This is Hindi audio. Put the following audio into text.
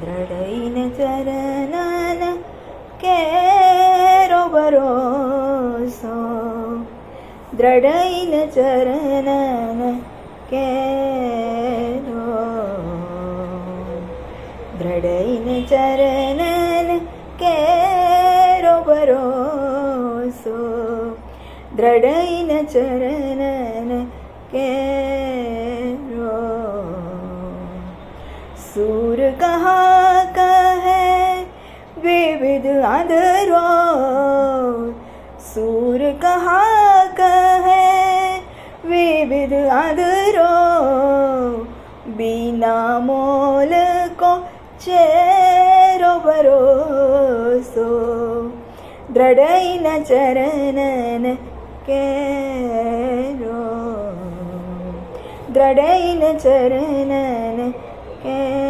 દ્રઢઈને ચરણન કેરો ભરોસો, દ્રઢઈને ચરણન કેરો, દ્રઢઈને ચરણન કેરો ભરોસો, દ્રઢઈને ચરણન केरो। सूर कहाँ का है विविध आदरो, सूर कहाँ का है विविध आदरो, बिना मोल को चेरो भरोसो, दृढ़ चरणन केरो, दृढ़ चरणन के